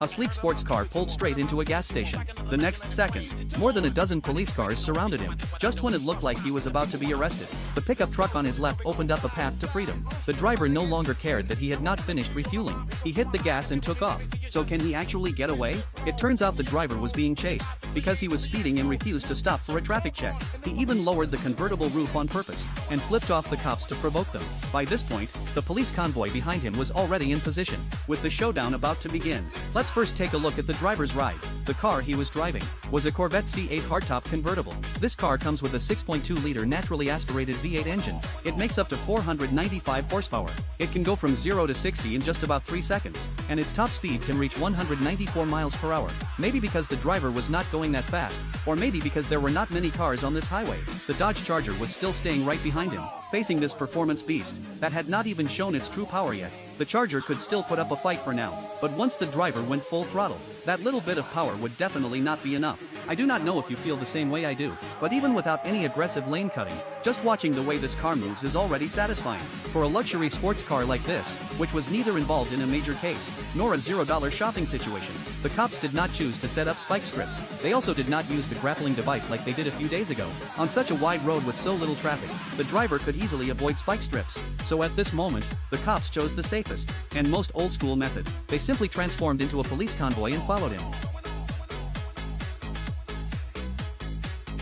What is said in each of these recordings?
A sleek sports car pulled straight into a gas station. The next second, more than a dozen police cars surrounded him. Just when it looked like he was about to be arrested, the pickup truck on his left opened up a path to freedom. The driver no longer cared that he had not finished refueling. He hit the gas and took off. So can he actually get away? It turns out the driver was being chased because he was speeding and refused to stop for a traffic check. He even lowered the convertible roof on purpose and flipped off the cops to provoke them. By this point, the police convoy behind him was already in position, with the showdown about to begin. Let's first take a look at the driver's ride. The car he was driving was a Corvette C8 hardtop convertible. This car comes with a 6.2-liter naturally aspirated V8 engine. It makes up to 495 horsepower. It can go from 0 to 60 in just about 3 seconds, and its top speed can reach 194 miles per hour. Maybe because the driver was not going that fast, or maybe because there were not many cars on this highway. The Dodge Charger was still staying right behind him, facing this performance beast that had not even shown its true power yet. The Charger could still put up a fight for now, but once the driver went full throttle, that little bit of power would definitely not be enough. I do not know if you feel the same way I do, but even without any aggressive lane cutting, just watching the way this car moves is already satisfying. For a luxury sports car like this, which was neither involved in a major case, nor a $0 shopping situation, the cops did not choose to set up spike strips. They also did not use the grappling device like they did a few days ago. On such a wide road with so little traffic, the driver could easily avoid spike strips. So at this moment, the cops chose the safest and most old-school method. They simply transformed into a police convoy and followed him.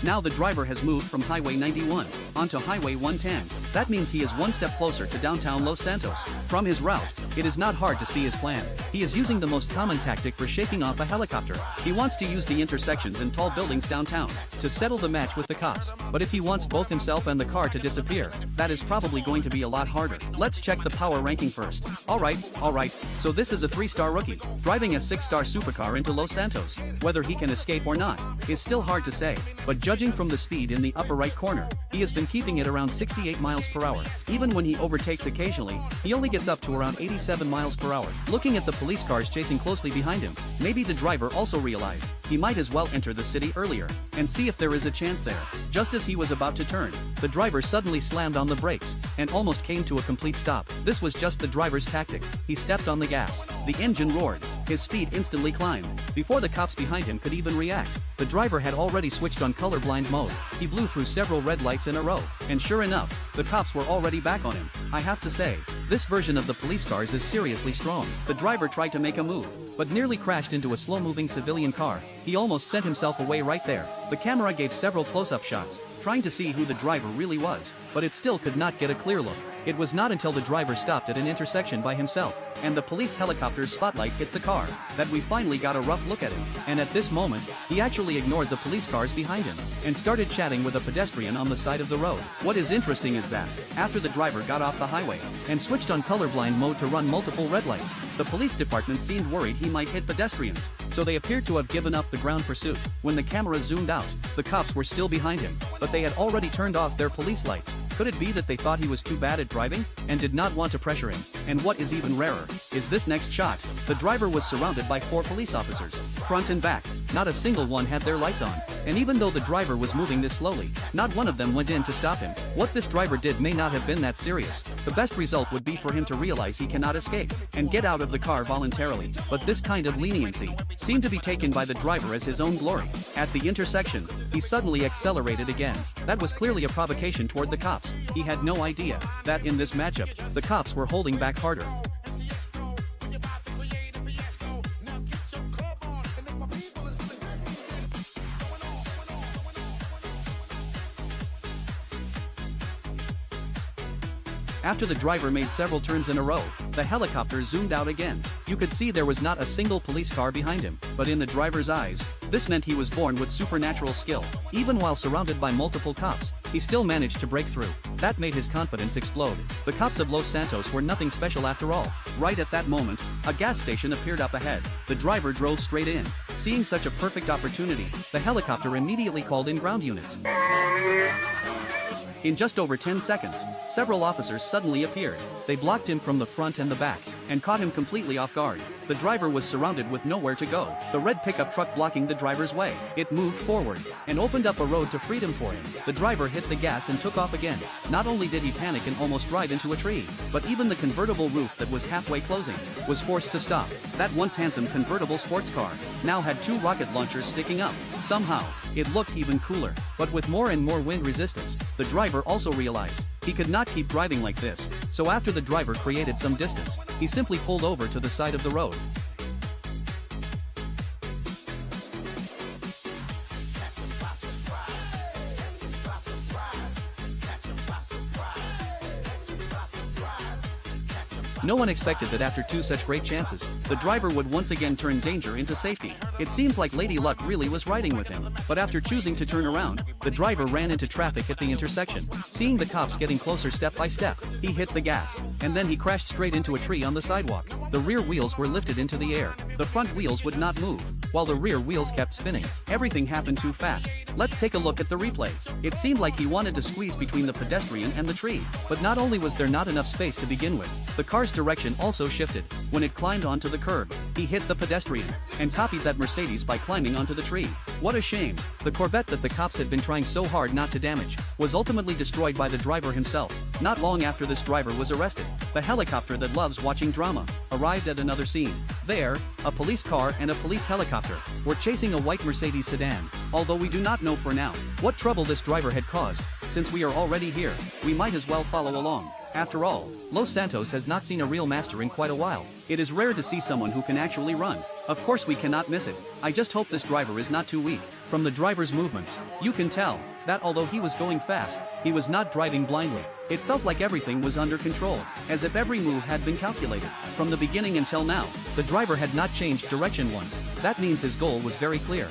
Now the driver has moved from Highway 91 onto Highway 110. That means he is one step closer to downtown Los Santos. From his route, it is not hard to see his plan. He is using the most common tactic for shaking off a helicopter. He wants to use the intersections and tall buildings downtown to settle the match with the cops. But if he wants both himself and the car to disappear, that is probably going to be a lot harder. Let's check the power ranking first. Alright, so this is a 3-star rookie, driving a 6-star supercar into Los Santos. Whether he can escape or not is still hard to say, but judging from the speed in the upper right corner, he has been keeping it around 68 miles per hour. Even when he overtakes occasionally, he only gets up to around 87 miles per hour. Looking at the police cars chasing closely behind him, maybe the driver also realized he might as well enter the city earlier and see if there is a chance there. Just as he was about to turn, the driver suddenly slammed on the brakes and almost came to a complete stop. This was just the driver's tactic. He stepped on the gas. The engine roared. His speed instantly climbed. Before the cops behind him could even react, the driver had already switched on colorblind mode. He blew through several red lights in a row, and sure enough, the cops were already back on him. I have to say, this version of the police cars is seriously strong. The driver tried to make a move, but nearly crashed into a slow-moving civilian car. He almost sent himself away right there. The camera gave several close-up shots, trying to see who the driver really was, but it still could not get a clear look. It was not until the driver stopped at an intersection by himself, and the police helicopter's spotlight hit the car, that we finally got a rough look at him. And at this moment, he actually ignored the police cars behind him, and started chatting with a pedestrian on the side of the road. What is interesting is that, after the driver got off the highway, and switched on colorblind mode to run multiple red lights, the police department seemed worried he might hit pedestrians, so they appeared to have given up the ground pursuit. When the camera zoomed out, the cops were still behind him, but they had already turned off their police lights. Could it be that they thought he was too bad at driving, and did not want to pressure him? And what is even rarer, is this next shot. The driver was surrounded by 4 police officers, front and back. Not a single one had their lights on, and even though the driver was moving this slowly, not one of them went in to stop him. What this driver did may not have been that serious. The best result would be for him to realize he cannot escape, and get out of the car voluntarily. But this kind of leniency seemed to be taken by the driver as his own glory. At the intersection, he suddenly accelerated again. That was clearly a provocation toward the cops. He had no idea that in this matchup, the cops were holding back harder. After the driver made several turns in a row, the helicopter zoomed out again. You could see there was not a single police car behind him, but in the driver's eyes, this meant he was born with supernatural skill. Even while surrounded by multiple cops, he still managed to break through. That made his confidence explode. The cops of Los Santos were nothing special after all. Right at that moment, a gas station appeared up ahead. The driver drove straight in. Seeing such a perfect opportunity, the helicopter immediately called in ground units. In just over 10 seconds, several officers suddenly appeared. They blocked him from the front and the back, and caught him completely off guard. The driver was surrounded with nowhere to go, the red pickup truck blocking the driver's way. It moved forward, and opened up a road to freedom for him. The driver hit the gas and took off again. Not only did he panic and almost drive into a tree, but even the convertible roof that was halfway closing was forced to stop. That once handsome convertible sports car now had 2 rocket launchers sticking up. Somehow, it looked even cooler. But with more and more wind resistance, the driver also realized he could not keep driving like this. So after the driver created some distance, he simply pulled over to the side of the road. No one expected that after 2 such great chances, the driver would once again turn danger into safety. It seems like Lady Luck really was riding with him, but after choosing to turn around, the driver ran into traffic at the intersection. Seeing the cops getting closer step by step, he hit the gas, and then he crashed straight into a tree on the sidewalk. The rear wheels were lifted into the air. The front wheels would not move, while the rear wheels kept spinning. Everything happened too fast. Let's take a look at the replay. It seemed like he wanted to squeeze between the pedestrian and the tree, but not only was there not enough space to begin with, the car's direction also shifted. When it climbed onto the curb, he hit the pedestrian, and copied that Mercedes by climbing onto the tree. What a shame. The Corvette that the cops had been trying so hard not to damage, was ultimately destroyed by the driver himself. Not long after this driver was arrested, the helicopter that loves watching drama arrived at another scene. There, a police car and a police helicopter were chasing a white Mercedes sedan. Although we do not know for now what trouble this driver had caused, since we are already here, we might as well follow along. After all, Los Santos has not seen a real master in quite a while. It is rare to see someone who can actually run. Of course we cannot miss it. I just hope this driver is not too weak. From the driver's movements, you can tell that although he was going fast, he was not driving blindly. It felt like everything was under control, as if every move had been calculated. From the beginning until now, the driver had not changed direction once. That means his goal was very clear.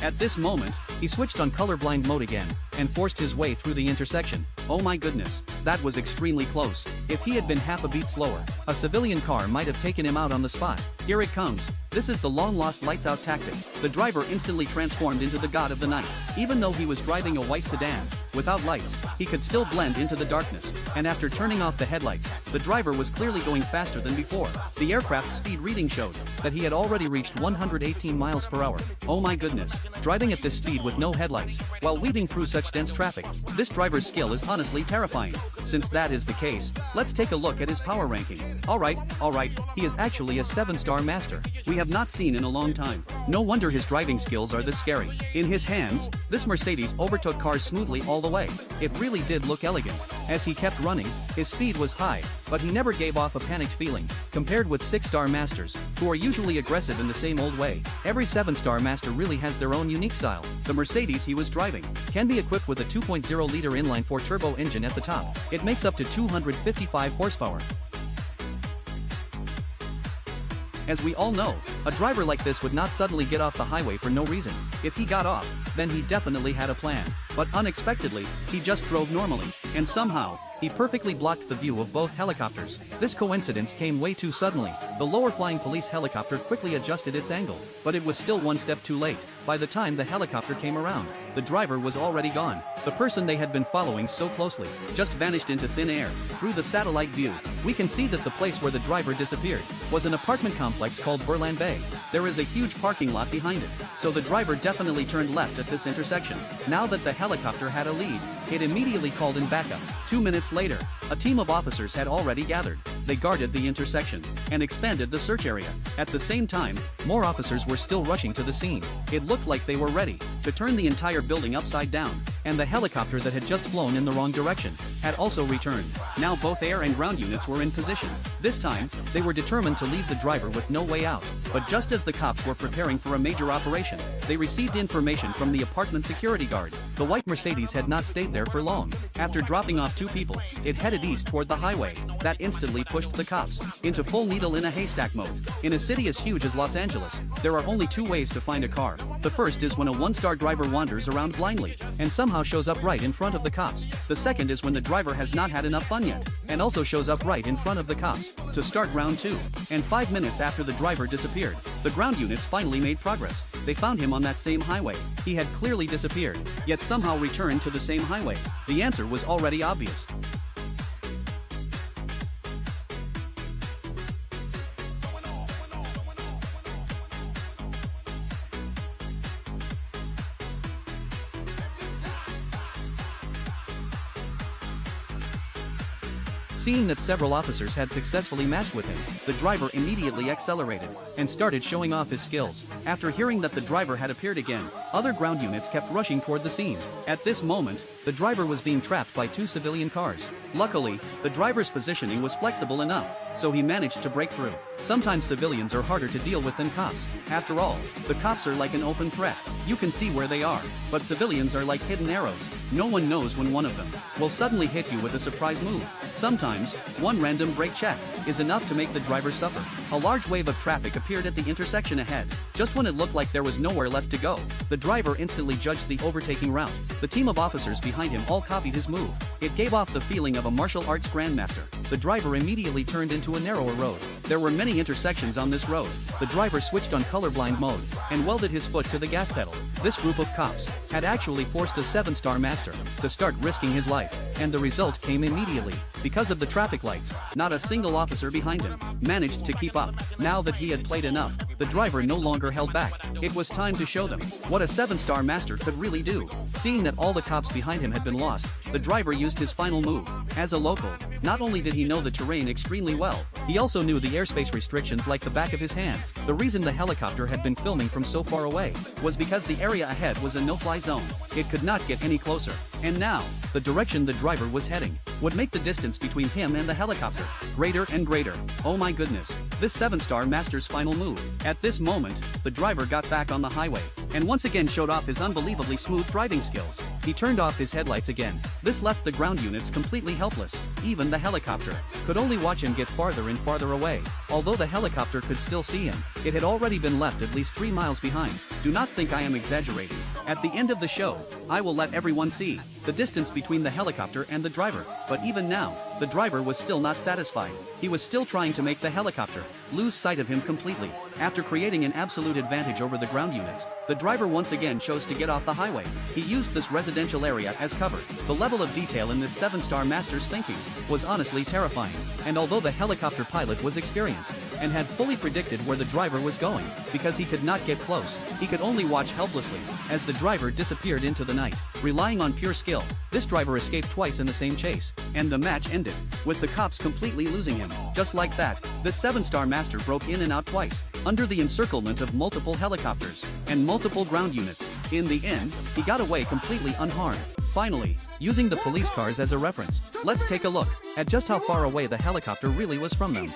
At this moment, he switched on colorblind mode again, and forced his way through the intersection. Oh my goodness, that was extremely close. If he had been half a beat slower, a civilian car might have taken him out on the spot. Here it comes. This is the long-lost lights-out tactic. The driver instantly transformed into the god of the night. Even though he was driving a white sedan, without lights, he could still blend into the darkness. And after turning off the headlights, the driver was clearly going faster than before. The aircraft speed reading showed that he had already reached 118 miles per hour. Oh my goodness, driving at this speed with no headlights, while weaving through such dense traffic. This driver's skill is honestly terrifying. Since that is the case, let's take a look at his power ranking. Alright, he is actually a 7-star master. We have not seen in a long time. No wonder his driving skills are this scary. In his hands, this Mercedes overtook cars smoothly all the way. It really did look elegant. As he kept running, his speed was high, but he never gave off a panicked feeling. Compared with 6-star masters, who are usually aggressive in the same old way, every 7-star master really has their own unique style. The Mercedes he was driving can be equipped with a 2.0-liter inline-4 turbo engine at the top. It makes up to 255 horsepower. As we all know, a driver like this would not suddenly get off the highway for no reason. If he got off, then he definitely had a plan. But unexpectedly, he just drove normally, and somehow, he perfectly blocked the view of both helicopters. This coincidence came way too suddenly. The lower flying police helicopter quickly adjusted its angle, but it was still one step too late. By the time the helicopter came around, the driver was already gone. The person they had been following so closely just vanished into thin air. Through the satellite view, we can see that the place where the driver disappeared was an apartment complex called Berlin Bay. There is a huge parking lot behind it, so the driver definitely turned left at this intersection. Now that the helicopter had a lead, it immediately called in backup. 2 minutes later, a team of officers had already gathered. They guarded the intersection and expanded the search area. At the same time, more officers were still rushing to the scene. It looked like they were ready to turn the entire building upside down, and the helicopter that had just flown in the wrong direction had also returned. Now both air and ground units were in position. This time, they were determined to leave the driver with no way out. But just as the cops were preparing for a major operation, they received information from the apartment security guard. The white Mercedes had not stayed there for long. After dropping off 2 people, it headed east toward the highway. That instantly pushed the cops into full needle in a haystack mode. In a city as huge as Los Angeles, there are only 2 ways to find a car. The first is when a 1-star driver wanders around blindly, and somehow somehow shows up right in front of the cops. The second is when the driver has not had enough fun yet, and also shows up right in front of the cops, to start round 2. And 5 minutes after the driver disappeared, the ground units finally made progress. They found him on that same highway. He had clearly disappeared, yet somehow returned to the same highway. The answer was already obvious. Seeing that several officers had successfully matched with him, the driver immediately accelerated and started showing off his skills. After hearing that the driver had appeared again, other ground units kept rushing toward the scene. At this moment, the driver was being trapped by 2 civilian cars. Luckily, the driver's positioning was flexible enough, so he managed to break through. Sometimes civilians are harder to deal with than cops. After all, the cops are like an open threat. You can see where they are, but civilians are like hidden arrows. No one knows when one of them will suddenly hit you with a surprise move. Sometimes, one random brake check is enough to make the driver suffer. A large wave of traffic appeared at the intersection ahead. Just when it looked like there was nowhere left to go, the driver instantly judged the overtaking route. The team of officers behind him all copied his move. It gave off the feeling of a martial arts grandmaster. The driver immediately turned into a narrower road. There were many intersections on this road. The driver switched on colorblind mode and welded his foot to the gas pedal. This group of cops had actually forced a 7-star master to start risking his life, and the result came immediately. Because of the traffic lights, not a single officer behind him managed to keep up. Now that he had played enough, the driver no longer held back. It was time to show them what a 7-star master could really do. Seeing that all the cops behind him had been lost, the driver used his final move. As a local, not only did he know the terrain extremely well, he also knew the airspace restrictions like the back of his hand. The reason the helicopter had been filming from so far away was because the area ahead was a no-fly zone. It could not get any closer. And now, the direction the driver was heading would make the distance between him and the helicopter greater and greater. Oh my goodness, this 7-star master's final move. At this moment, the driver got back on the highway and once again showed off his unbelievably smooth driving skills. He turned off his headlights again. This left the ground units completely helpless. Even the helicopter could only watch him get farther and farther away. Although the helicopter could still see him, it had already been left at least 3 miles behind. Do not think I am exaggerating. At the end of the show, I will let everyone see the distance between the helicopter and the driver. But even now, the driver was still not satisfied. He was still trying to make the helicopter lose sight of him completely. After creating an absolute advantage over the ground units, the driver once again chose to get off the highway. He used this residential area as cover. The level of detail in this 7-star master's thinking was honestly terrifying. And although the helicopter pilot was experienced and had fully predicted where the driver was going, because he could not get close, he could only watch helplessly as the driver disappeared into the night. Relying on pure skill, this driver escaped twice in the same chase, and the match ended with the cops completely losing him. Just like that, this 7-star master broke in and out twice, under the encirclement of multiple helicopters and multiple ground units. In the end, he got away completely unharmed. Finally, using the police cars as a reference, let's take a look at just how far away the helicopter really was from them.